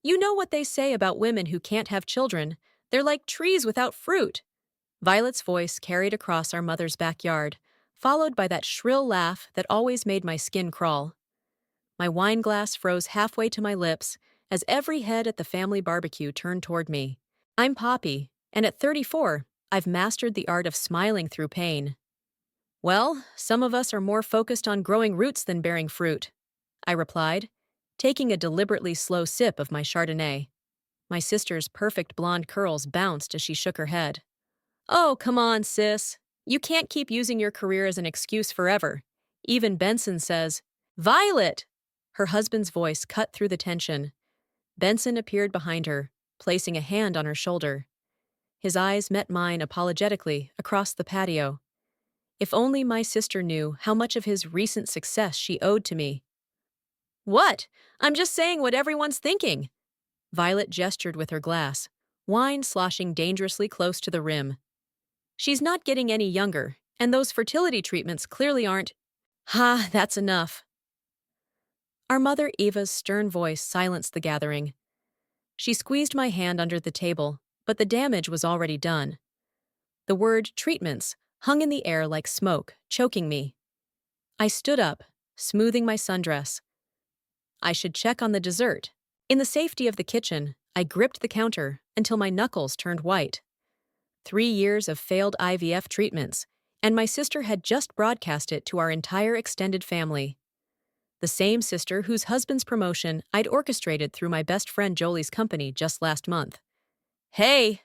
You know what they say about women who can't have children. They're like trees without fruit. Violet's voice carried across our mother's backyard, followed by that shrill laugh that always made my skin crawl. My wine glass froze halfway to my lips as every head at the family barbecue turned toward me. I'm Poppy, and at 34, I've mastered the art of smiling through pain. Well, some of us are more focused on growing roots than bearing fruit, I replied, taking a deliberately slow sip of my Chardonnay. My sister's perfect blonde curls bounced as she shook her head. Oh, come on, sis. You can't keep using your career as an excuse forever. Even Benson says, Violet! Her husband's voice cut through the tension. Benson appeared behind her, placing a hand on her shoulder. His eyes met mine apologetically across the patio. If only my sister knew how much of his recent success she owed to me. What? I'm just saying what everyone's thinking. Violet gestured with her glass, wine sloshing dangerously close to the rim. She's not getting any younger, and those fertility treatments clearly aren't. Ha, that's enough. Our mother Eva's stern voice silenced the gathering. She squeezed my hand under the table, but the damage was already done. The word treatments hung in the air like smoke, choking me. I stood up, smoothing my sundress. I should check on the dessert. In the safety of the kitchen, I gripped the counter until my knuckles turned white. 3 years of failed IVF treatments, and my sister had just broadcast it to our entire extended family. The same sister whose husband's promotion I'd orchestrated through my best friend Jolie's company just last month. Hey!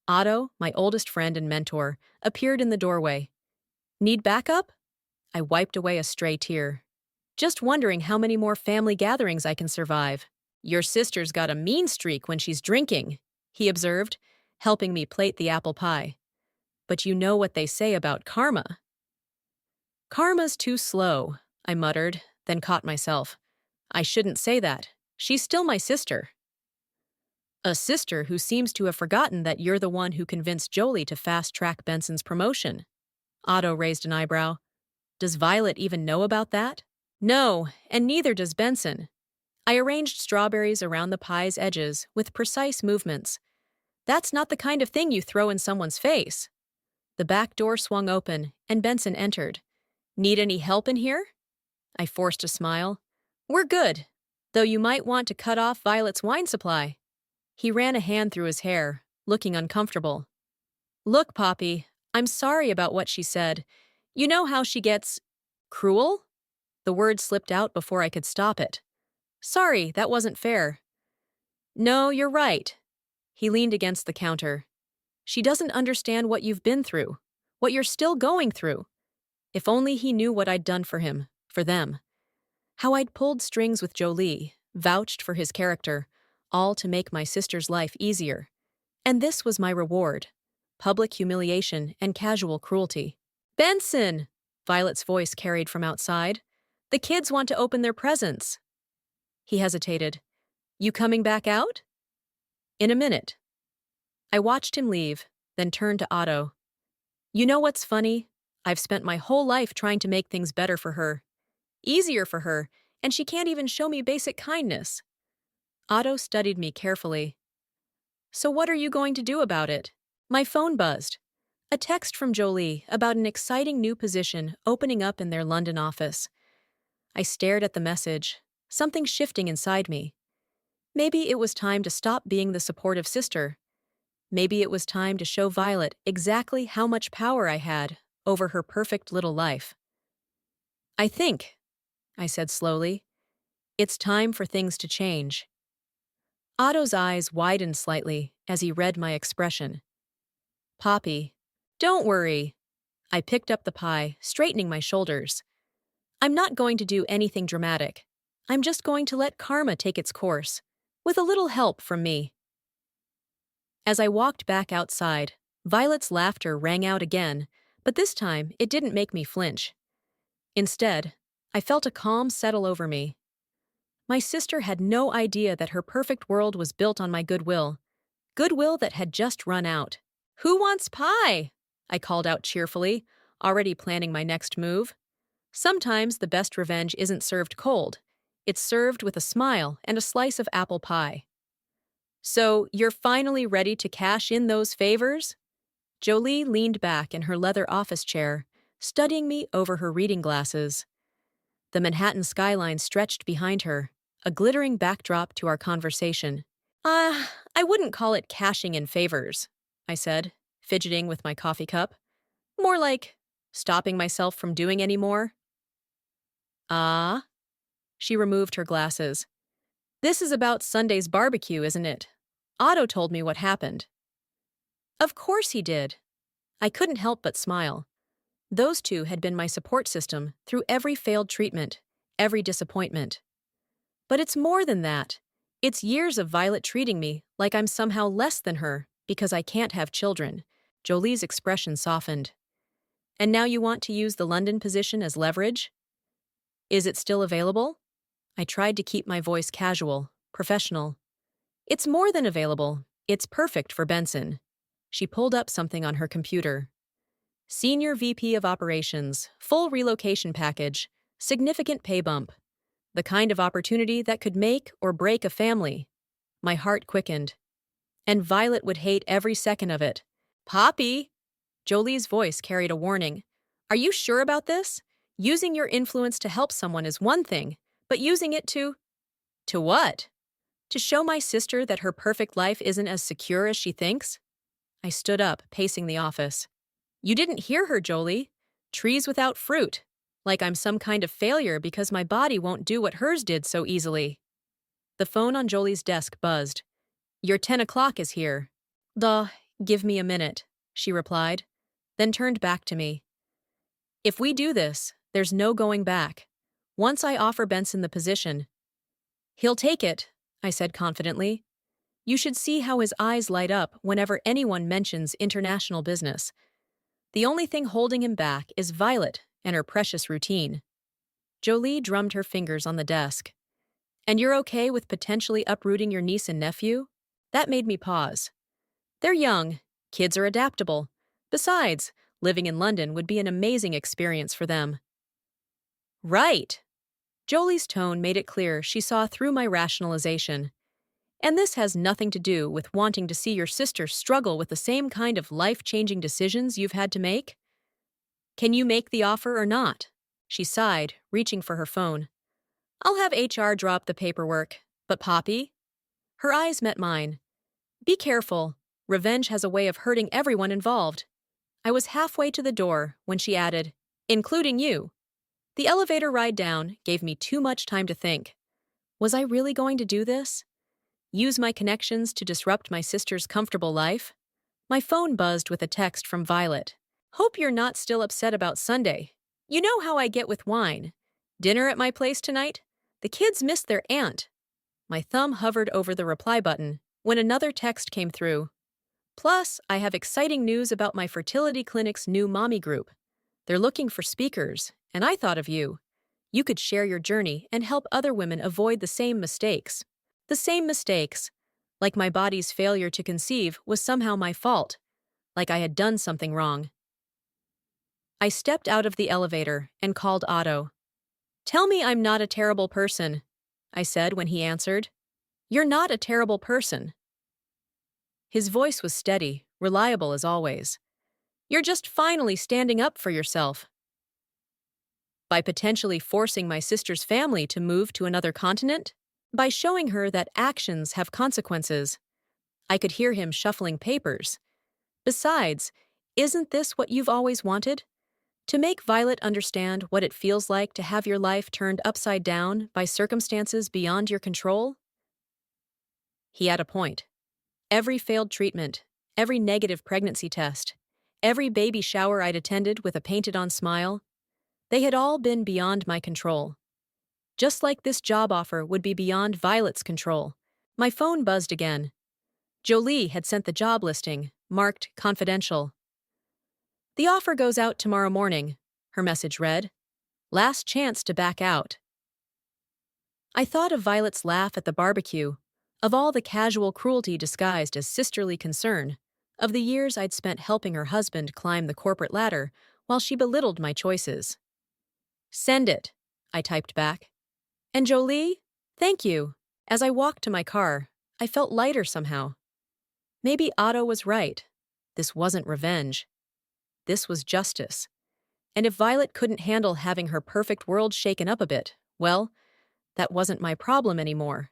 Otto, my oldest friend and mentor, appeared in the doorway. Need backup? I wiped away a stray tear. Just wondering how many more family gatherings I can survive. Your sister's got a mean streak when she's drinking, he observed, helping me plate the apple pie. But you know what they say about karma. Karma's too slow, I muttered, then caught myself. I shouldn't say that. She's still my sister. A sister who seems to have forgotten that you're the one who convinced Jolie to fast-track Benson's promotion. Otto raised an eyebrow. Does Violet even know about that? No, and neither does Benson. I arranged strawberries around the pie's edges with precise movements. That's not the kind of thing you throw in someone's face. The back door swung open, and Benson entered. Need any help in here? I forced a smile. We're good, though you might want to cut off Violet's wine supply. He ran a hand through his hair, looking uncomfortable. Look, Poppy, I'm sorry about what she said. You know how she gets cruel? The word slipped out before I could stop it. Sorry, that wasn't fair. No, you're right. He leaned against the counter. She doesn't understand what you've been through, what you're still going through. If only he knew what I'd done for him, for them. How I'd pulled strings with Jolie, vouched for his character, all to make my sister's life easier. And this was my reward. Public humiliation and casual cruelty. Benson! Violet's voice carried from outside. The kids want to open their presents. He hesitated. You coming back out? In a minute. I watched him leave, then turned to Otto. You know what's funny? I've spent my whole life trying to make things better for her. Easier for her, and she can't even show me basic kindness. Otto studied me carefully. So what are you going to do about it? My phone buzzed. A text from Jolie about an exciting new position opening up in their London office. I stared at the message, something shifting inside me. Maybe it was time to stop being the supportive sister. Maybe it was time to show Violet exactly how much power I had over her perfect little life. I think, I said slowly, it's time for things to change. Otto's eyes widened slightly as he read my expression. Poppy, don't worry. I picked up the pie, straightening my shoulders. I'm not going to do anything dramatic. I'm just going to let karma take its course, with a little help from me. As I walked back outside, Violet's laughter rang out again, but this time it didn't make me flinch. Instead, I felt a calm settle over me. My sister had no idea that her perfect world was built on my goodwill that had just run out. Who wants pie? I called out cheerfully, already planning my next move. Sometimes the best revenge isn't served cold. It's served with a smile and a slice of apple pie. So, you're finally ready to cash in those favors? Jolie leaned back in her leather office chair, studying me over her reading glasses. The Manhattan skyline stretched behind her, a glittering backdrop to our conversation. I wouldn't call it cashing in favors, I said, fidgeting with my coffee cup. More like stopping myself from doing any more. Ah? She removed her glasses. This is about Sunday's barbecue, isn't it? Otto told me what happened. Of course he did. I couldn't help but smile. Those two had been my support system through every failed treatment, every disappointment. But it's more than that. It's years of Violet treating me like I'm somehow less than her because I can't have children. Jolie's expression softened. And now you want to use the London position as leverage? Is it still available? I tried to keep my voice casual, professional. It's more than available. It's perfect for Benson. She pulled up something on her computer. Senior VP of Operations, full relocation package, significant pay bump. The kind of opportunity that could make or break a family. My heart quickened. And Violet would hate every second of it. Poppy! Jolie's voice carried a warning. Are you sure about this? Using your influence to help someone is one thing, but using it to… To what? To show my sister that her perfect life isn't as secure as she thinks? I stood up, pacing the office. You didn't hear her, Jolie. Trees without fruit. Like I'm some kind of failure because my body won't do what hers did so easily. The phone on Jolie's desk buzzed. Your 10 o'clock is here. Duh, give me a minute, she replied, then turned back to me. If we do this, there's no going back. Once I offer Benson the position, he'll take it, I said confidently. You should see how his eyes light up whenever anyone mentions international business. The only thing holding him back is Violet and her precious routine. Jolie drummed her fingers on the desk. And you're okay with potentially uprooting your niece and nephew? That made me pause. They're young. Kids are adaptable. Besides, living in London would be an amazing experience for them. Right. Jolie's tone made it clear she saw through my rationalization. And this has nothing to do with wanting to see your sister struggle with the same kind of life-changing decisions you've had to make. Can you make the offer or not? She sighed, reaching for her phone. I'll have HR drop the paperwork. But Poppy? Her eyes met mine. Be careful. Revenge has a way of hurting everyone involved. I was halfway to the door when she added, including you. The elevator ride down gave me too much time to think. Was I really going to do this? Use my connections to disrupt my sister's comfortable life? My phone buzzed with a text from Violet. Hope you're not still upset about Sunday. You know how I get with wine. Dinner at my place tonight? The kids missed their aunt. My thumb hovered over the reply button when another text came through. Plus, I have exciting news about my fertility clinic's new mommy group. They're looking for speakers, and I thought of you. You could share your journey and help other women avoid the same mistakes. The same mistakes. Like my body's failure to conceive was somehow my fault. Like I had done something wrong. I stepped out of the elevator and called Otto. Tell me I'm not a terrible person, I said when he answered. You're not a terrible person. His voice was steady, reliable as always. You're just finally standing up for yourself. By potentially forcing my sister's family to move to another continent? By showing her that actions have consequences. I could hear him shuffling papers. Besides, isn't this what you've always wanted? To make Violet understand what it feels like to have your life turned upside down by circumstances beyond your control? He had a point. Every failed treatment, every negative pregnancy test, every baby shower I'd attended with a painted-on smile, they had all been beyond my control. Just like this job offer would be beyond Violet's control. My phone buzzed again. Jolie had sent the job listing, marked confidential. The offer goes out tomorrow morning, her message read. Last chance to back out. I thought of Violet's laugh at the barbecue, of all the casual cruelty disguised as sisterly concern, of the years I'd spent helping her husband climb the corporate ladder while she belittled my choices. Send it, I typed back. And Jolie, thank you. As I walked to my car, I felt lighter somehow. Maybe Otto was right. This wasn't revenge. This was justice. And if Violet couldn't handle having her perfect world shaken up a bit, well, that wasn't my problem anymore.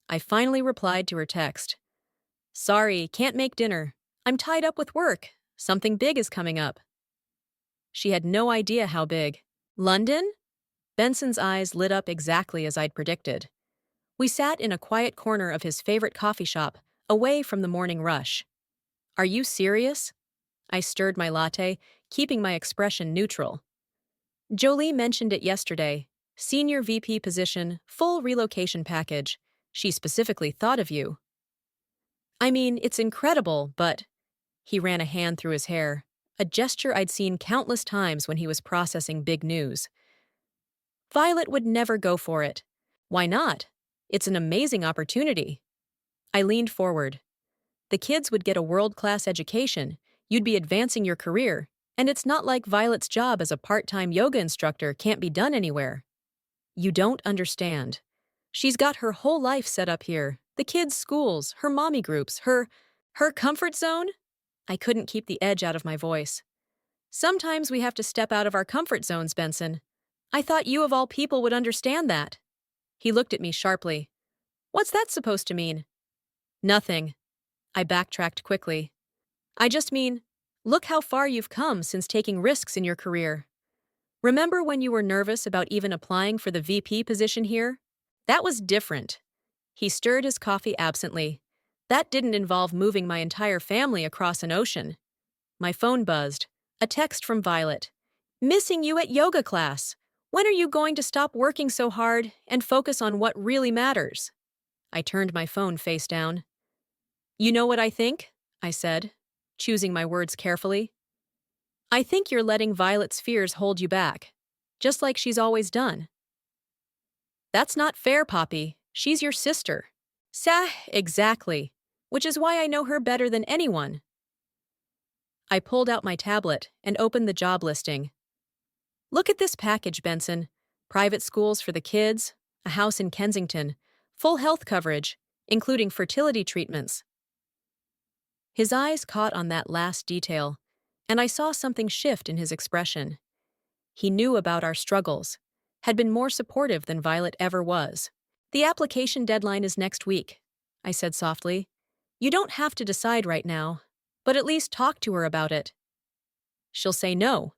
I finally replied to her text. Sorry, can't make dinner. I'm tied up with work. Something big is coming up. She had no idea how big. London? Benson's eyes lit up exactly as I'd predicted. We sat in a quiet corner of his favorite coffee shop, away from the morning rush. Are you serious? I stirred my latte, keeping my expression neutral. Jolie mentioned it yesterday. Senior VP position, full relocation package. She specifically thought of you. I mean, it's incredible, but… He ran a hand through his hair, a gesture I'd seen countless times when he was processing big news. Violet would never go for it. Why not? It's an amazing opportunity. I leaned forward. The kids would get a world-class education, you'd be advancing your career, and it's not like Violet's job as a part-time yoga instructor can't be done anywhere. You don't understand. She's got her whole life set up here, the kids' schools, her mommy groups, her comfort zone? I couldn't keep the edge out of my voice. Sometimes we have to step out of our comfort zones, Benson. I thought you of all people would understand that. He looked at me sharply. What's that supposed to mean? Nothing. I backtracked quickly. I just mean, look how far you've come since taking risks in your career. Remember when you were nervous about even applying for the VP position here? That was different. He stirred his coffee absently. That didn't involve moving my entire family across an ocean. My phone buzzed. A text from Violet. Missing you at yoga class. When are you going to stop working so hard and focus on what really matters? I turned my phone face down. You know what I think? I said, choosing my words carefully. I think you're letting Violet's fears hold you back, just like she's always done. That's not fair, Poppy. She's your sister. Exactly. Which is why I know her better than anyone. I pulled out my tablet and opened the job listing. Look at this package, Benson. Private schools for the kids, a house in Kensington, full health coverage, including fertility treatments. His eyes caught on that last detail, and I saw something shift in his expression. He knew about our struggles, had been more supportive than Violet ever was. The application deadline is next week, I said softly. You don't have to decide right now, but at least talk to her about it. She'll say no.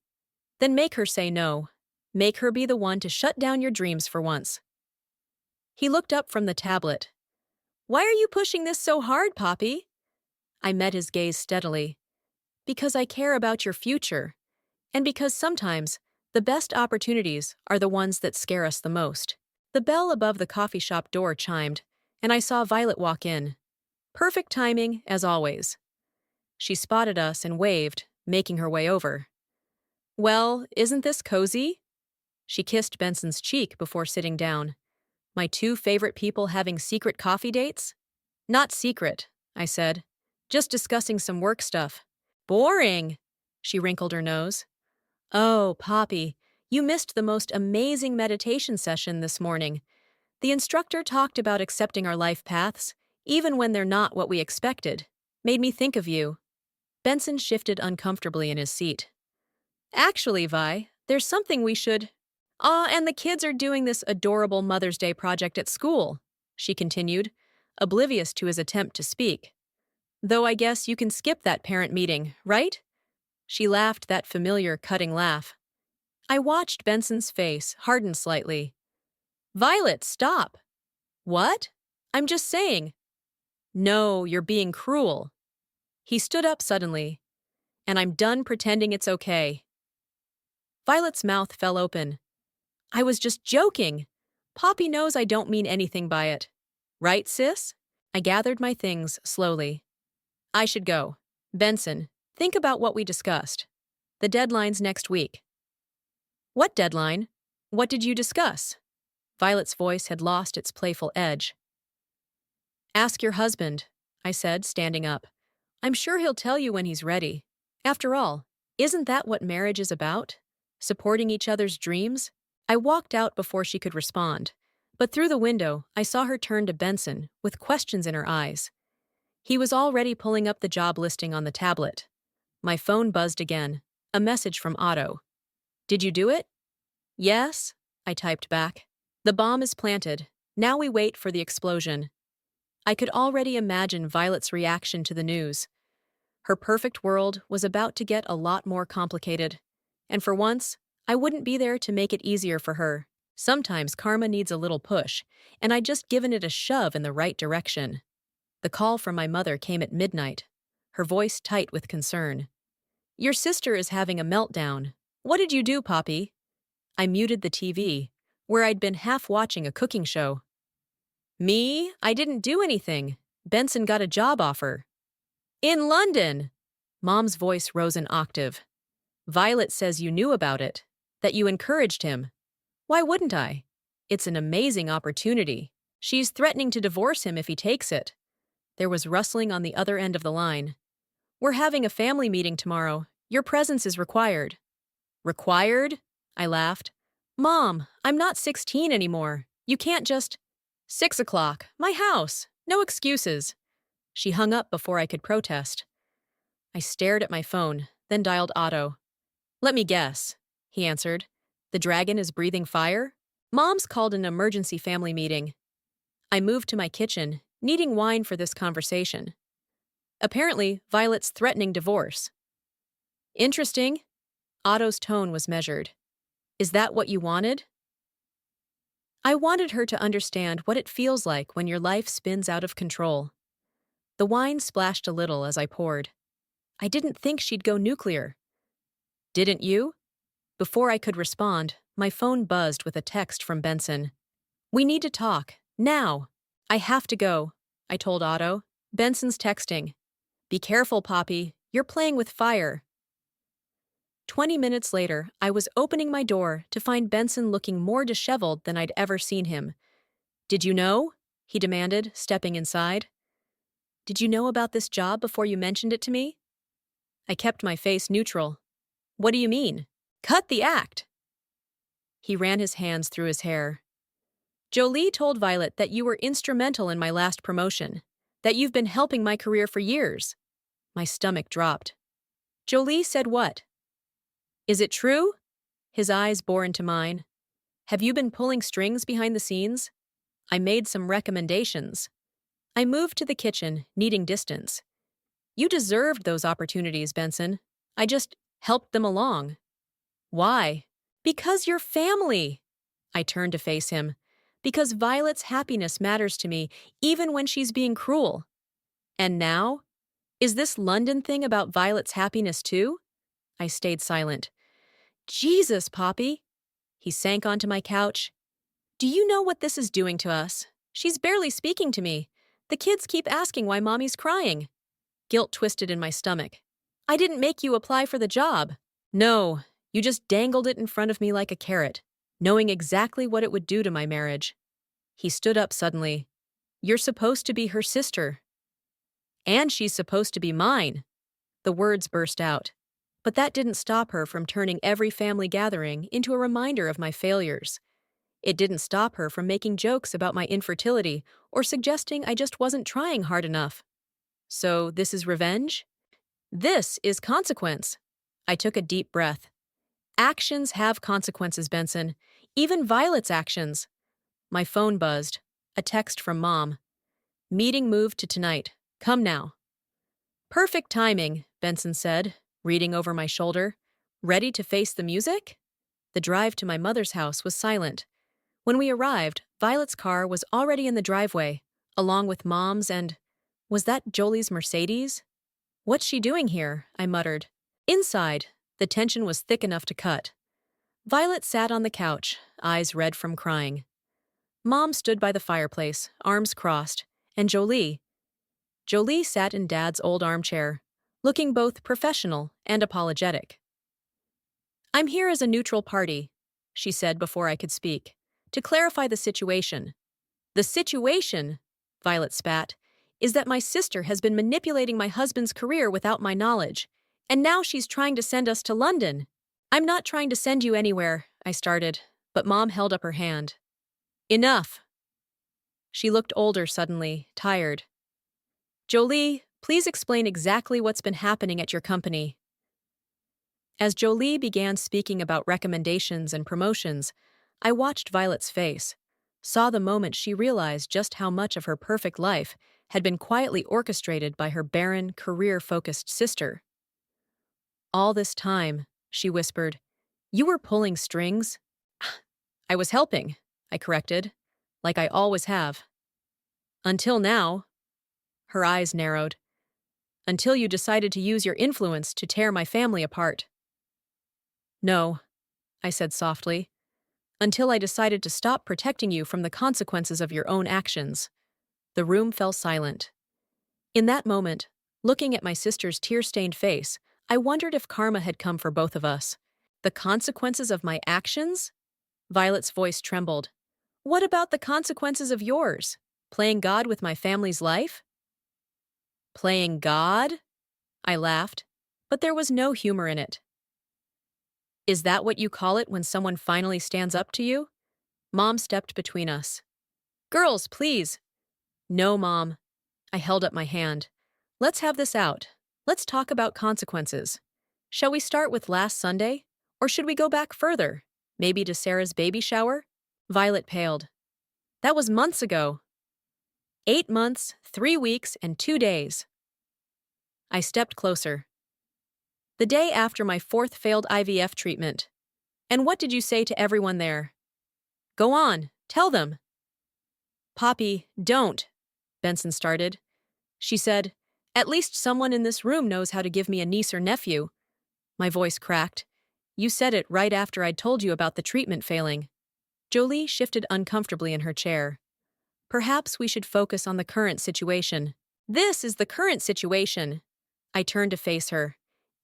Then make her say no. Make her be the one to shut down your dreams for once. He looked up from the tablet. Why are you pushing this so hard, Poppy? I met his gaze steadily. Because I care about your future, and because sometimes the best opportunities are the ones that scare us the most. The bell above the coffee shop door chimed, and I saw Violet walk in. Perfect timing, as always. She spotted us and waved, making her way over. Well, isn't this cozy? She kissed Benson's cheek before sitting down. My two favorite people having secret coffee dates? Not secret, I said. Just discussing some work stuff. Boring, she wrinkled her nose. Oh, Poppy, you missed the most amazing meditation session this morning. The instructor talked about accepting our life paths, even when they're not what we expected. Made me think of you. Benson shifted uncomfortably in his seat. Actually, Vi, there's something we should… and the kids are doing this adorable Mother's Day project at school, she continued, oblivious to his attempt to speak. Though I guess you can skip that parent meeting, right? She laughed that familiar, cutting laugh. I watched Benson's face harden slightly. Violet, stop! What? I'm just saying. No, you're being cruel. He stood up suddenly. And I'm done pretending it's okay. Violet's mouth fell open. I was just joking. Poppy knows I don't mean anything by it. Right, sis? I gathered my things slowly. I should go. Benson, think about what we discussed. The deadline's next week. What deadline? What did you discuss? Violet's voice had lost its playful edge. Ask your husband, I said, standing up. I'm sure he'll tell you when he's ready. After all, isn't that what marriage is about? Supporting each other's dreams? I walked out before she could respond, But through the window, I saw her turn to Benson with questions in her eyes. He was already pulling up the job listing on the tablet. My phone buzzed again. A message from Otto. "Did you do it?" "Yes," I typed back. "The bomb is planted. Now we wait for the explosion." I could already imagine Violet's reaction to the news. Her perfect world was about to get a lot more complicated. And for once, I wouldn't be there to make it easier for her. Sometimes karma needs a little push, and I'd just given it a shove in the right direction. The call from my mother came at midnight, her voice tight with concern. "Your sister is having a meltdown. What did you do, Poppy?" I muted the TV, where I'd been half watching a cooking show. "Me? I didn't do anything. Benson got a job offer." "In London!" Mom's voice rose an octave. "Violet says you knew about it, that you encouraged him." "Why wouldn't I? It's an amazing opportunity. She's threatening to divorce him if he takes it." There was rustling on the other end of the line. "We're having a family meeting tomorrow. Your presence is required." "Required?" I laughed. "Mom, I'm not 16 anymore. You can't just—" "6 o'clock. My house. No excuses." She hung up before I could protest. I stared at my phone, then dialed Otto. "Let me guess," he answered. "The dragon is breathing fire?" "Mom's called an emergency family meeting." I moved to my kitchen, needing wine for this conversation. "Apparently, Violet's threatening divorce." "Interesting." Otto's tone was measured. "Is that what you wanted?" I wanted her to understand what it feels like when your life spins out of control. The wine splashed a little as I poured. I didn't think she'd go nuclear. "Didn't you?" Before I could respond, my phone buzzed with a text from Benson. "We need to talk. Now." "I have to go," I told Otto. "Benson's texting." "Be careful, Poppy. You're playing with fire." 20 minutes later, I was opening my door to find Benson looking more disheveled than I'd ever seen him. "Did you know?" he demanded, stepping inside. "Did you know about this job before you mentioned it to me?" I kept my face neutral. "What do you mean? Cut the act." He ran his hands through his hair. "Jolie told Violet that you were instrumental in my last promotion, that you've been helping my career for years." My stomach dropped. "Jolie said what?" "Is it true?" His eyes bore into mine. "Have you been pulling strings behind the scenes?" I made some recommendations. I moved to the kitchen, needing distance. "You deserved those opportunities, Benson. I just helped them along." "Why?" "Because you're family." I turned to face him. "Because Violet's happiness matters to me, even when she's being cruel." "And now? Is this London thing about Violet's happiness too?" I stayed silent. "Jesus, Poppy." He sank onto my couch. "Do you know what this is doing to us? She's barely speaking to me. The kids keep asking why Mommy's crying." Guilt twisted in my stomach. "I didn't make you apply for the job." "No, you just dangled it in front of me like a carrot, knowing exactly what it would do to my marriage." He stood up suddenly. "You're supposed to be her sister." "And she's supposed to be mine." The words burst out. But that didn't stop her from turning every family gathering into a reminder of my failures. It didn't stop her from making jokes about my infertility or suggesting I just wasn't trying hard enough. So this is revenge? This is consequence. I took a deep breath. Actions have consequences, Benson. Even Violet's actions. My phone buzzed. A text from Mom. "Meeting moved to tonight. Come now." "Perfect timing," Benson said, reading over my shoulder. "Ready to face the music?" The drive to my mother's house was silent. When we arrived, Violet's car was already in the driveway, along with Mom's and— was that Jolie's Mercedes? "What's she doing here?" I muttered. Inside, the tension was thick enough to cut. Violet sat on the couch, eyes red from crying. Mom stood by the fireplace, arms crossed, and Jolie sat in Dad's old armchair, looking both professional and apologetic. "I'm here as a neutral party," she said before I could speak, "to clarify the situation." "The situation," Violet spat, "is that my sister has been manipulating my husband's career without my knowledge, and now she's trying to send us to London." "I'm not trying to send you anywhere," I started, but Mom held up her hand. "Enough," She looked older suddenly, tired. Jolie, please explain exactly what's been happening at your company. As Jolie began speaking about recommendations and promotions, I watched Violet's face, saw the moment she realized just how much of her perfect life had been quietly orchestrated by her barren, career-focused sister. All this time, she whispered, you were pulling strings? I was helping, I corrected, like I always have. Until now, her eyes narrowed. Until you decided to use your influence to tear my family apart. No, I said softly. Until I decided to stop protecting you from the consequences of your own actions. The room fell silent. In that moment, looking at my sister's tear-stained face, I wondered if karma had come for both of us. The consequences of my actions? Violet's voice trembled. What about the consequences of yours? Playing God with my family's life? Playing God? I laughed, but there was no humor in it. Is that what you call it when someone finally stands up to you? Mom stepped between us. Girls, please. No, Mom. I held up my hand. Let's have this out. Let's talk about consequences. Shall we start with last Sunday? Or should we go back further? Maybe to Sarah's baby shower? Violet paled. That was months ago. 8 months, 3 weeks, and 2 days. I stepped closer. The day after my 4th failed IVF treatment. And what did you say to everyone there? Go on, tell them. Poppy, don't, Benson started. She said, at least someone in this room knows how to give me a niece or nephew. My voice cracked. You said it right after I'd told you about the treatment failing. Jolie shifted uncomfortably in her chair. Perhaps we should focus on the current situation. This is the current situation. I turned to face her.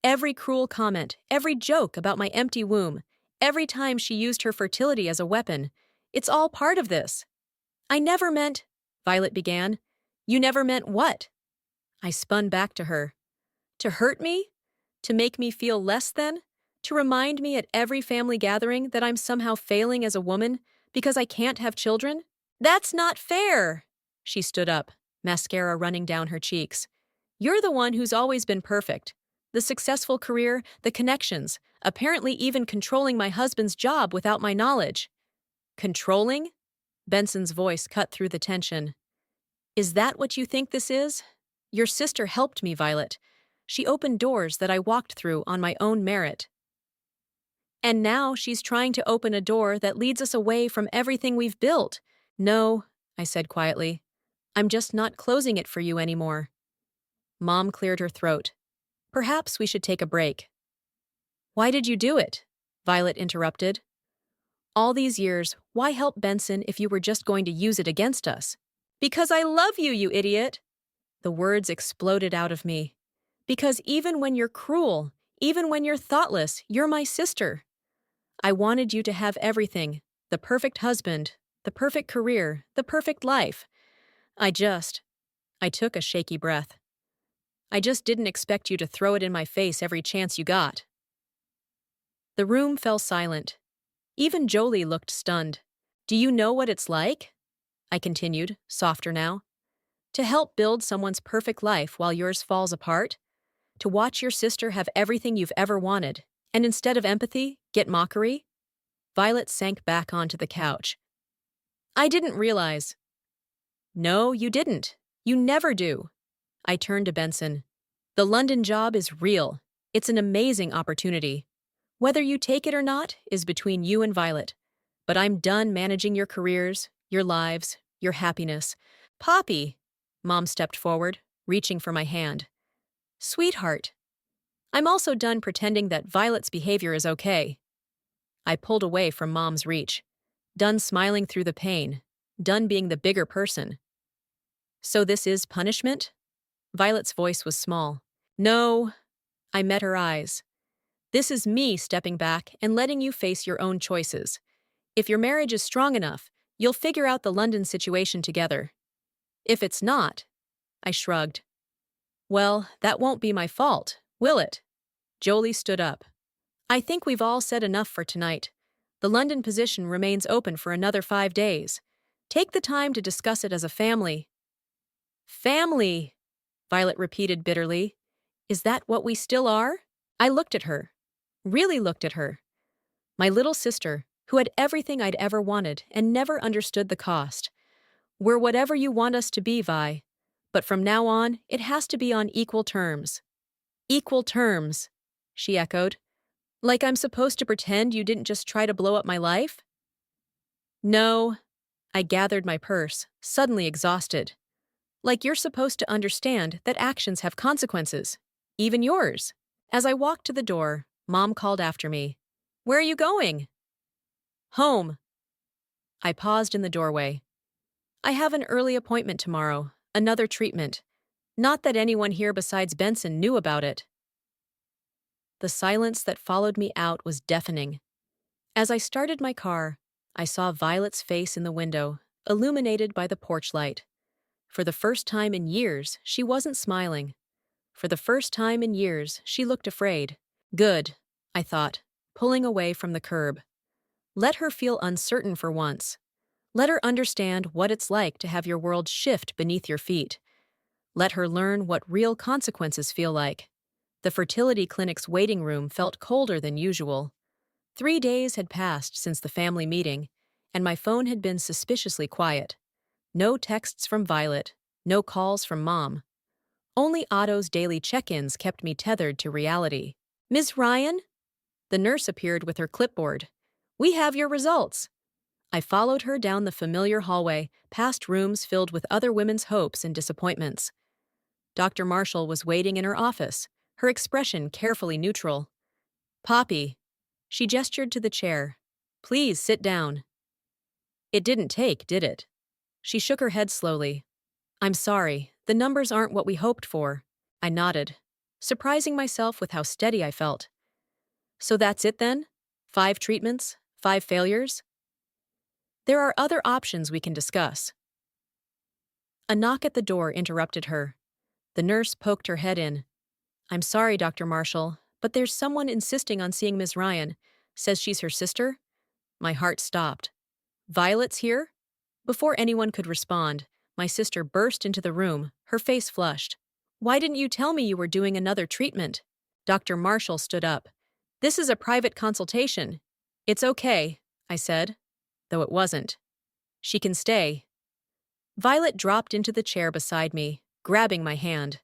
Every cruel comment, every joke about my empty womb, every time she used her fertility as a weapon, it's all part of this. I never meant, Violet began. You never meant what? I spun back to her. To hurt me? To make me feel less than? To remind me at every family gathering that I'm somehow failing as a woman because I can't have children? That's not fair! She stood up, mascara running down her cheeks. You're the one who's always been perfect. The successful career, the connections, apparently even controlling my husband's job without my knowledge. Controlling? Benson's voice cut through the tension. Is that what you think this is? Your sister helped me, Violet. She opened doors that I walked through on my own merit. And now she's trying to open a door that leads us away from everything we've built. No, I said quietly. I'm just not closing it for you anymore. Mom cleared her throat. Perhaps we should take a break. Why did you do it? Violet interrupted. All these years, why help Benson if you were just going to use it against us? Because I love you, you idiot! The words exploded out of me. Because even when you're cruel, even when you're thoughtless, you're my sister. I wanted you to have everything, the perfect husband, the perfect career, the perfect life. I took a shaky breath. I just didn't expect you to throw it in my face every chance you got. The room fell silent. Even Jolie looked stunned. Do you know what it's like? I continued, softer now. To help build someone's perfect life while yours falls apart? To watch your sister have everything you've ever wanted, and instead of empathy, get mockery? Violet sank back onto the couch. I didn't realize. No, you didn't. You never do. I turned to Benson. The London job is real. It's an amazing opportunity. Whether you take it or not is between you and Violet. But I'm done managing your careers, your lives, your happiness. Poppy! Mom stepped forward, reaching for my hand. Sweetheart. I'm also done pretending that Violet's behavior is okay. I pulled away from Mom's reach. Done smiling through the pain. Done being the bigger person. So this is punishment? Violet's voice was small. No. I met her eyes. This is me stepping back and letting you face your own choices. If your marriage is strong enough, you'll figure out the London situation together. If it's not, I shrugged. Well, that won't be my fault, will it? Jolie stood up. I think we've all said enough for tonight. The London position remains open for another 5 days. Take the time to discuss it as a family. Family, Violet repeated bitterly. Is that what we still are? I looked at her. Really looked at her. My little sister, who had everything I'd ever wanted and never understood the cost. We're whatever you want us to be, Vi. But from now on, it has to be on equal terms. Equal terms, she echoed. Like I'm supposed to pretend you didn't just try to blow up my life? No. I gathered my purse, suddenly exhausted. Like you're supposed to understand that actions have consequences. Even yours. As I walked to the door, Mom called after me. Where are you going? Home. I paused in the doorway. I have an early appointment tomorrow, another treatment. Not that anyone here besides Benson knew about it. The silence that followed me out was deafening. As I started my car, I saw Violet's face in the window, illuminated by the porch light. For the first time in years, she wasn't smiling. For the first time in years, she looked afraid. Good, I thought, pulling away from the curb. Let her feel uncertain for once. Let her understand what it's like to have your world shift beneath your feet. Let her learn what real consequences feel like. The fertility clinic's waiting room felt colder than usual. 3 days had passed since the family meeting, and my phone had been suspiciously quiet. No texts from Violet, no calls from Mom. Only Otto's daily check-ins kept me tethered to reality. Ms. Ryan? The nurse appeared with her clipboard. We have your results. I followed her down the familiar hallway, past rooms filled with other women's hopes and disappointments. Dr. Marshall was waiting in her office, her expression carefully neutral. Poppy. She gestured to the chair. Please sit down. It didn't take, did it? She shook her head slowly. I'm sorry, the numbers aren't what we hoped for. I nodded, surprising myself with how steady I felt. So that's it then? 5 treatments? 5 failures? There are other options we can discuss. A knock at the door interrupted her. The nurse poked her head in. I'm sorry, Dr. Marshall, but there's someone insisting on seeing Ms. Ryan. Says she's her sister? My heart stopped. Violet's here? Before anyone could respond, my sister burst into the room, her face flushed. Why didn't you tell me you were doing another treatment? Dr. Marshall stood up. This is a private consultation. It's okay, I said, though it wasn't. She can stay. Violet dropped into the chair beside me, grabbing my hand.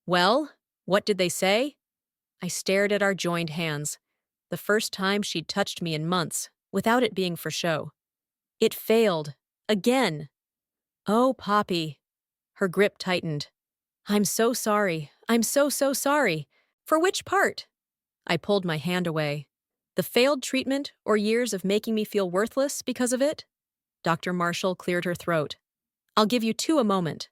Well, what did they say? I stared at our joined hands, the first time she'd touched me in months, without it being for show. It failed. Again. Oh, Poppy. Her grip tightened. I'm so sorry. I'm so sorry. For which part? I pulled my hand away. The failed treatment or years of making me feel worthless because of it? Dr. Marshall cleared her throat. I'll give you 2 a moment.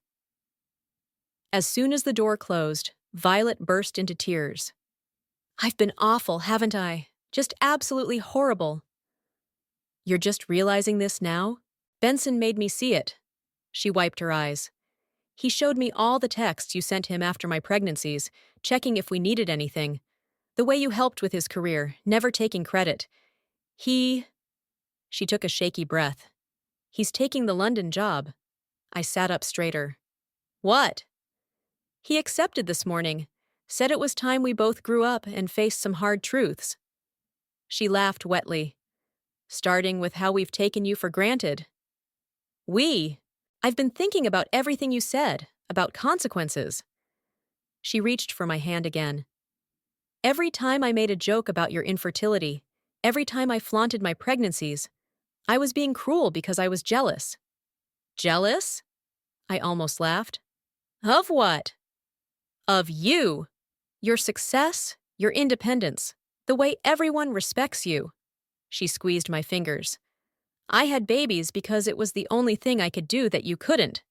As soon as the door closed, Violet burst into tears. I've been awful, haven't I? Just absolutely horrible. You're just realizing this now? Benson made me see it. She wiped her eyes. He showed me all the texts you sent him after my pregnancies, checking if we needed anything. The way you helped with his career, never taking credit. She took a shaky breath. He's taking the London job. I sat up straighter. What? He accepted this morning, said it was time we both grew up and faced some hard truths. She laughed wetly. Starting with how we've taken you for granted. I've been thinking about everything you said, about consequences. She reached for my hand again. Every time I made a joke about your infertility, every time I flaunted my pregnancies, I was being cruel because I was jealous. Jealous? I almost laughed. Of what? Of you. Your success, your independence, the way everyone respects you. She squeezed my fingers. I had babies because it was the only thing I could do that you couldn't.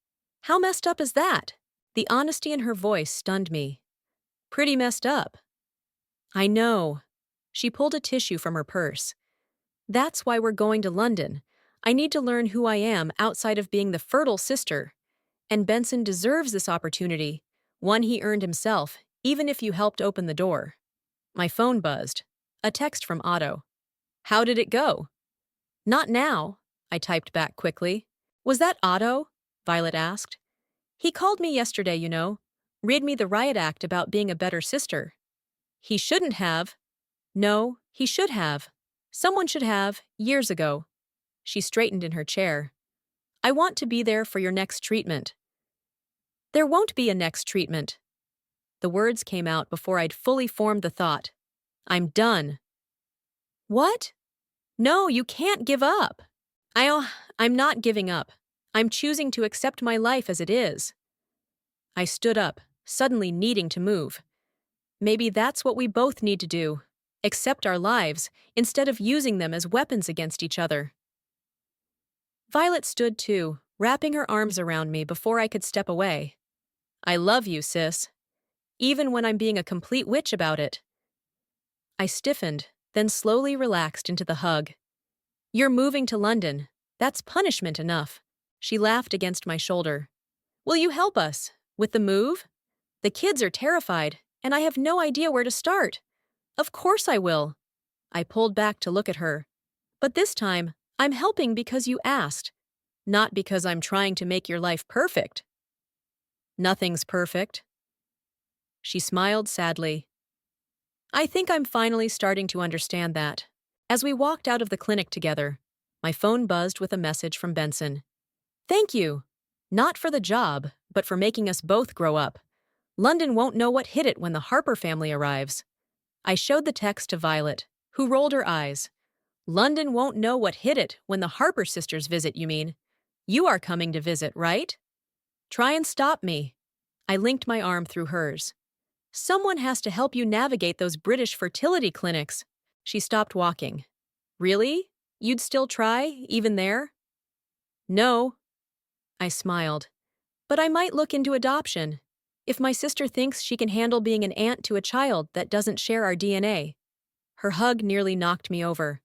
How messed up is that? The honesty in her voice stunned me. Pretty messed up. I know. She pulled a tissue from her purse. That's why we're going to London. I need to learn who I am outside of being the fertile sister. And Benson deserves this opportunity, one he earned himself, even if you helped open the door. My phone buzzed. A text from Otto. How did it go? Not now, I typed back quickly. Was that Otto? Violet asked. He called me yesterday, read me the riot act about being a better sister. He shouldn't have. No, he should have. Someone should have, years ago. She straightened in her chair. I want to be there for your next treatment. There won't be a next treatment. The words came out before I'd fully formed the thought. I'm done. What? No, you can't give up. I'm not giving up. I'm choosing to accept my life as it is. I stood up, suddenly needing to move. Maybe that's what we both need to do. Accept our lives, instead of using them as weapons against each other. Violet stood too, wrapping her arms around me before I could step away. I love you, sis. Even when I'm being a complete witch about it. I stiffened, then slowly relaxed into the hug. You're moving to London. That's punishment enough. She laughed against my shoulder. Will you help us? With the move? The kids are terrified, and I have no idea where to start. Of course I will. I pulled back to look at her. But this time, I'm helping because you asked, not because I'm trying to make your life perfect. Nothing's perfect. She smiled sadly. I think I'm finally starting to understand that. As we walked out of the clinic together, my phone buzzed with a message from Benson. Thank you. Not for the job, but for making us both grow up. London won't know what hit it when the Harper family arrives. I showed the text to Violet, who rolled her eyes. London won't know what hit it when the Harper sisters visit, you mean? You are coming to visit, right? Try and stop me. I linked my arm through hers. Someone has to help you navigate those British fertility clinics. She stopped walking. Really? You'd still try, even there? No. I smiled. But I might look into adoption. If my sister thinks she can handle being an aunt to a child that doesn't share our DNA. Her hug nearly knocked me over.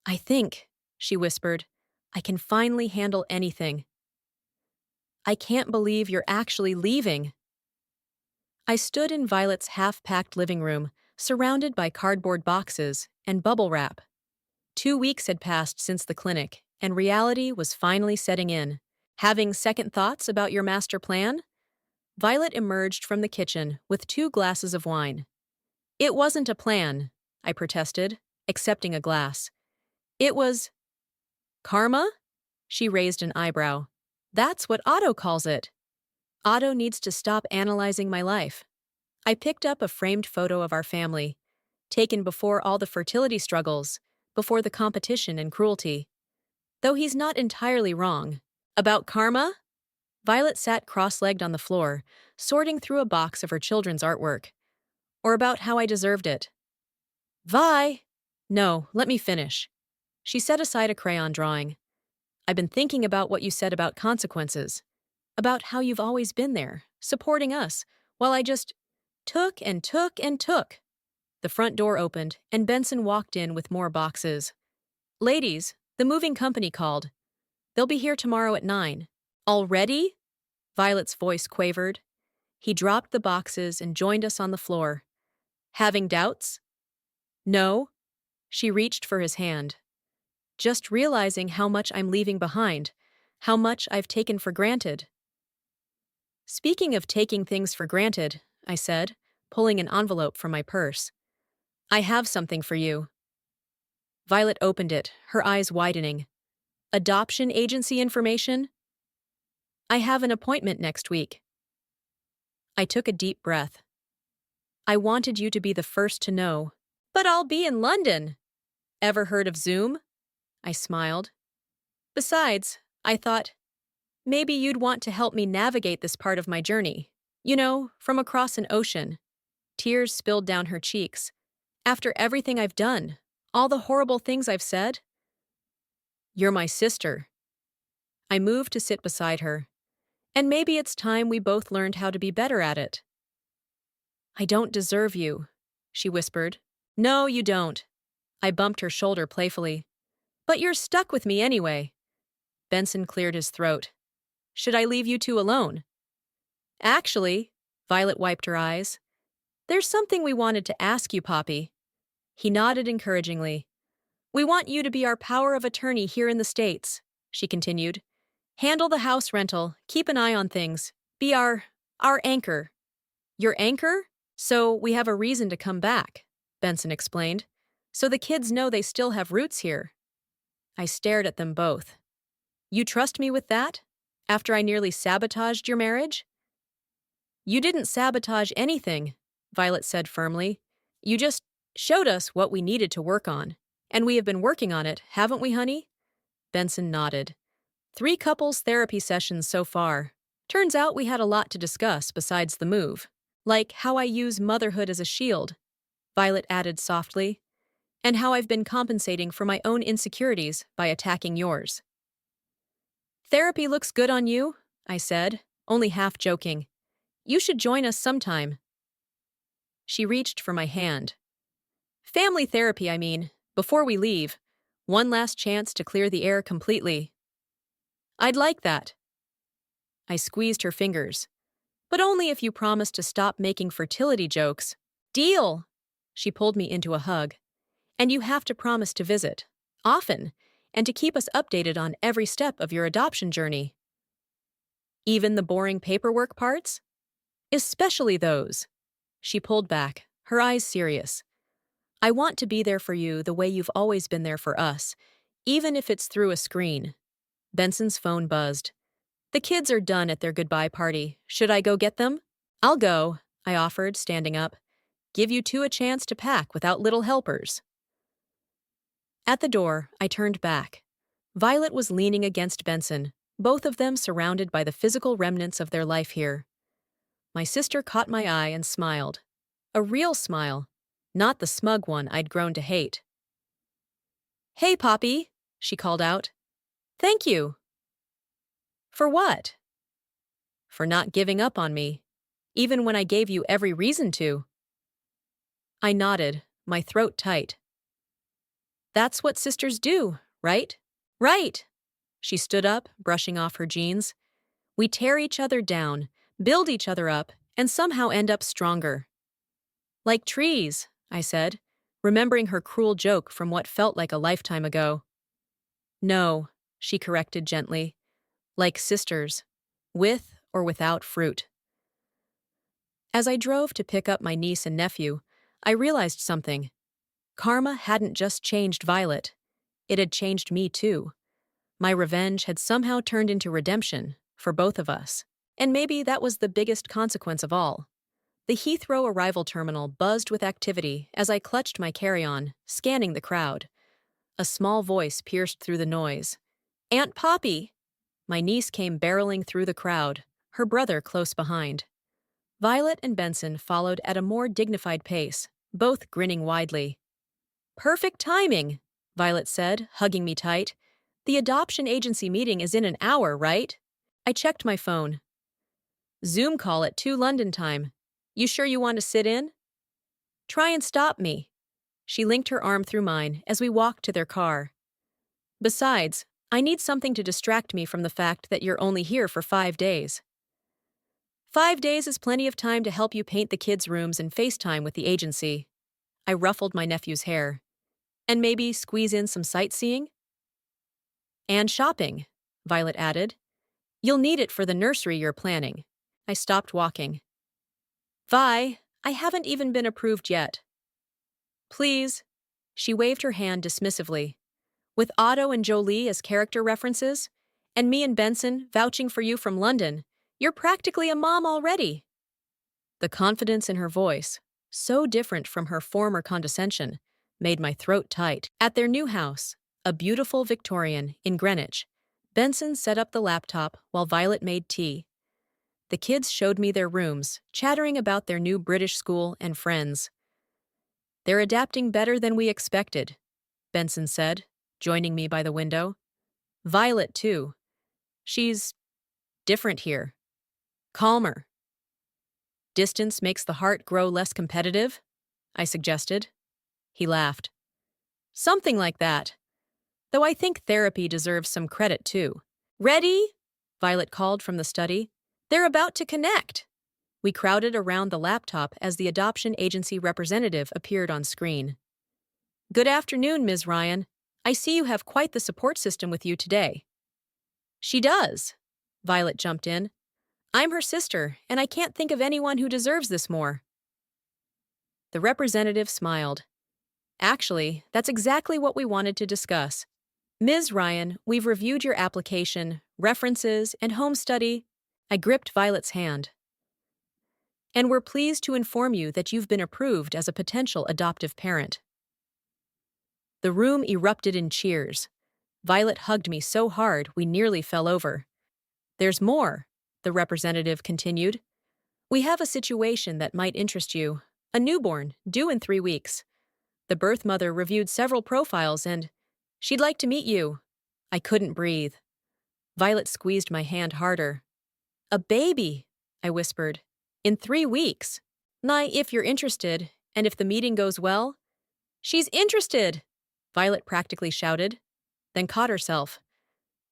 I think, she whispered, I can finally handle anything. I can't believe you're actually leaving. I stood in Violet's half-packed living room, surrounded by cardboard boxes and bubble wrap. 2 weeks had passed since the clinic, and reality was finally setting in. Having second thoughts about your master plan? Violet emerged from the kitchen with 2 glasses of wine. It wasn't a plan, I protested, accepting a glass. It was... Karma? She raised an eyebrow. That's what Otto calls it. Otto needs to stop analyzing my life. I picked up a framed photo of our family, taken before all the fertility struggles, before the competition and cruelty. Though he's not entirely wrong. About karma? Violet sat cross-legged on the floor, sorting through a box of her children's artwork. Or about how I deserved it. Vi! No, let me finish. She set aside a crayon drawing. I've been thinking about what you said about consequences. About how you've always been there, supporting us, while I just took and took and took. The front door opened, and Benson walked in with more boxes. Ladies, the moving company called. They'll be here tomorrow at 9. Already? Violet's voice quavered. He dropped the boxes and joined us on the floor. Having doubts? No. She reached for his hand. Just realizing how much I'm leaving behind, how much I've taken for granted. Speaking of taking things for granted, I said, pulling an envelope from my purse. I have something for you. Violet opened it, her eyes widening. Adoption agency information? I have an appointment next week. I took a deep breath. I wanted you to be the first to know. But I'll be in London. Ever heard of Zoom? I smiled. Besides, I thought, maybe you'd want to help me navigate this part of my journey. You know, from across an ocean. Tears spilled down her cheeks. After everything I've done, all the horrible things I've said. You're my sister. I moved to sit beside her. And maybe it's time we both learned how to be better at it. I don't deserve you, she whispered. No, you don't. I bumped her shoulder playfully. But you're stuck with me anyway. Benson cleared his throat. Should I leave you two alone? Actually, Violet wiped her eyes. There's something we wanted to ask you, Poppy. He nodded encouragingly. We want you to be our power of attorney here in the States, she continued. Handle the house rental, keep an eye on things, be our anchor. Your anchor? So we have a reason to come back, Benson explained. So the kids know they still have roots here. I stared at them both. You trust me with that? After I nearly sabotaged your marriage? You didn't sabotage anything, Violet said firmly. You just showed us what we needed to work on. And we have been working on it, haven't we, honey? Benson nodded. 3 couples therapy sessions so far. Turns out we had a lot to discuss besides the move. Like how I use motherhood as a shield, Violet added softly, and how I've been compensating for my own insecurities by attacking yours. Therapy looks good on you, I said, only half joking. You should join us sometime. She reached for my hand. Family therapy, I mean, before we leave. One last chance to clear the air completely. I'd like that. I squeezed her fingers. But only if you promise to stop making fertility jokes. Deal! She pulled me into a hug. And you have to promise to visit. Often. And to keep us updated on every step of your adoption journey. Even the boring paperwork parts? Especially those. She pulled back, her eyes serious. I want to be there for you the way you've always been there for us, even if it's through a screen. Benson's phone buzzed. The kids are done at their goodbye party. Should I go get them? I'll go, I offered, standing up. Give you 2 a chance to pack without little helpers. At the door, I turned back. Violet was leaning against Benson, both of them surrounded by the physical remnants of their life here. My sister caught my eye and smiled. A real smile, not the smug one I'd grown to hate. Hey, Poppy, she called out. Thank you. For what? For not giving up on me, even when I gave you every reason to. I nodded, my throat tight. That's what sisters do, right? Right! She stood up, brushing off her jeans. We tear each other down, build each other up, and somehow end up stronger. Like trees, I said, remembering her cruel joke from what felt like a lifetime ago. No, she corrected gently. Like sisters, with or without fruit. As I drove to pick up my niece and nephew, I realized something. Karma hadn't just changed Violet. It had changed me too. My revenge had somehow turned into redemption, for both of us. And maybe that was the biggest consequence of all. The Heathrow arrival terminal buzzed with activity as I clutched my carry-on, scanning the crowd. A small voice pierced through the noise. Aunt Poppy! My niece came barreling through the crowd, her brother close behind. Violet and Benson followed at a more dignified pace, both grinning widely. Perfect timing, Violet said, hugging me tight. The adoption agency meeting is in an hour, right? I checked my phone. Zoom call at 2 London time. You sure you want to sit in? Try and stop me. She linked her arm through mine as we walked to their car. Besides, I need something to distract me from the fact that you're only here for 5 days. 5 days is plenty of time to help you paint the kids' rooms and FaceTime with the agency. I ruffled my nephew's hair. And maybe squeeze in some sightseeing? And shopping, Violet added. You'll need it for the nursery you're planning. I stopped walking. Vi, I haven't even been approved yet. Please. She waved her hand dismissively. With Otto and Jolie as character references, and me and Benson vouching for you from London, you're practically a mom already. The confidence in her voice, so different from her former condescension, made my throat tight. At their new house, a beautiful Victorian in Greenwich, Benson set up the laptop while Violet made tea. The kids showed me their rooms, chattering about their new British school and friends. They're adapting better than we expected, Benson said, joining me by the window. Violet, too. She's different here. Calmer. Distance makes the heart grow less competitive, I suggested. He laughed. Something like that. Though I think therapy deserves some credit, too. Ready? Violet called from the study. They're about to connect. We crowded around the laptop as the adoption agency representative appeared on screen. Good afternoon, Ms. Ryan. I see you have quite the support system with you today. She does. Violet jumped in. I'm her sister, and I can't think of anyone who deserves this more. The representative smiled. Actually, that's exactly what we wanted to discuss. Ms. Ryan, we've reviewed your application, references, and home study. I gripped Violet's hand. And we're pleased to inform you that you've been approved as a potential adoptive parent. The room erupted in cheers. Violet hugged me so hard we nearly fell over. There's more, the representative continued. We have a situation that might interest you. A newborn, due in 3 weeks. The birth mother reviewed several profiles and she'd like to meet you. I couldn't breathe. Violet squeezed my hand harder. A baby, I whispered. In 3 weeks. Nye, if you're interested, and if the meeting goes well. She's interested, Violet practically shouted, then caught herself.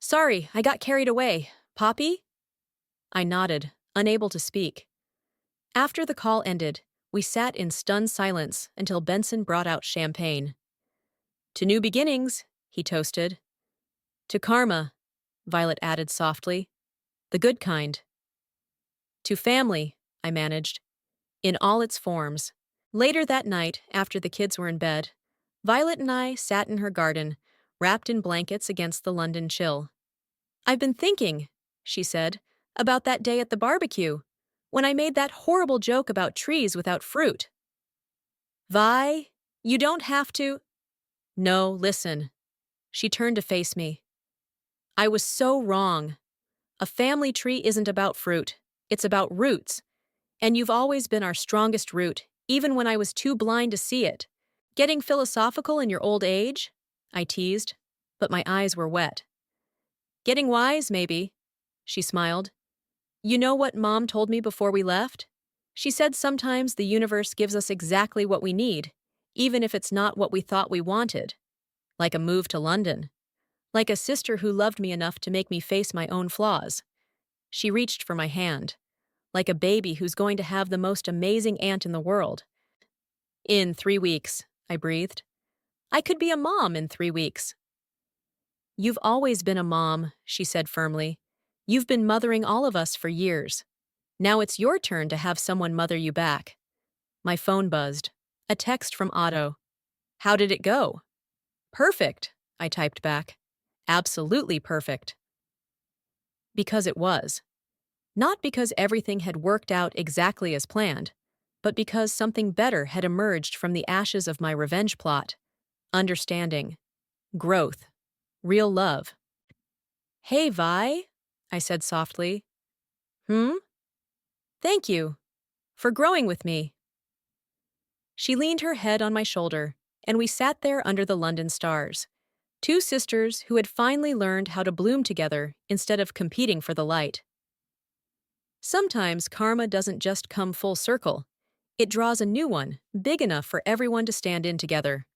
Sorry, I got carried away. Poppy? I nodded, unable to speak. After the call ended, we sat in stunned silence until Benson brought out champagne. To new beginnings, he toasted. To karma, Violet added softly. The good kind. To family, I managed. In all its forms. Later that night, after the kids were in bed, Violet and I sat in her garden, wrapped in blankets against the London chill. I've been thinking, she said, about that day at the barbecue, when I made that horrible joke about trees without fruit. Vi, you don't have to. No, listen. She turned to face me. I was so wrong. A family tree isn't about fruit. It's about roots. And you've always been our strongest root, even when I was too blind to see it. Getting philosophical in your old age? I teased, but my eyes were wet. Getting wise, maybe, she smiled. You know what Mom told me before we left? She said sometimes the universe gives us exactly what we need, even if it's not what we thought we wanted. Like a move to London. Like a sister who loved me enough to make me face my own flaws. She reached for my hand. Like a baby who's going to have the most amazing aunt in the world. In 3 weeks, I breathed. I could be a mom in 3 weeks. You've always been a mom, she said firmly. You've been mothering all of us for years. Now it's your turn to have someone mother you back. My phone buzzed. A text from Otto. How did it go? Perfect, I typed back. Absolutely perfect. Because it was. Not because everything had worked out exactly as planned, but because something better had emerged from the ashes of my revenge plot. Understanding. Growth. Real love. Hey, Vi, I said softly. Thank you. For growing with me. She leaned her head on my shoulder, and we sat there under the London stars. 2 sisters who had finally learned how to bloom together instead of competing for the light. Sometimes karma doesn't just come full circle. It draws a new one, big enough for everyone to stand in together.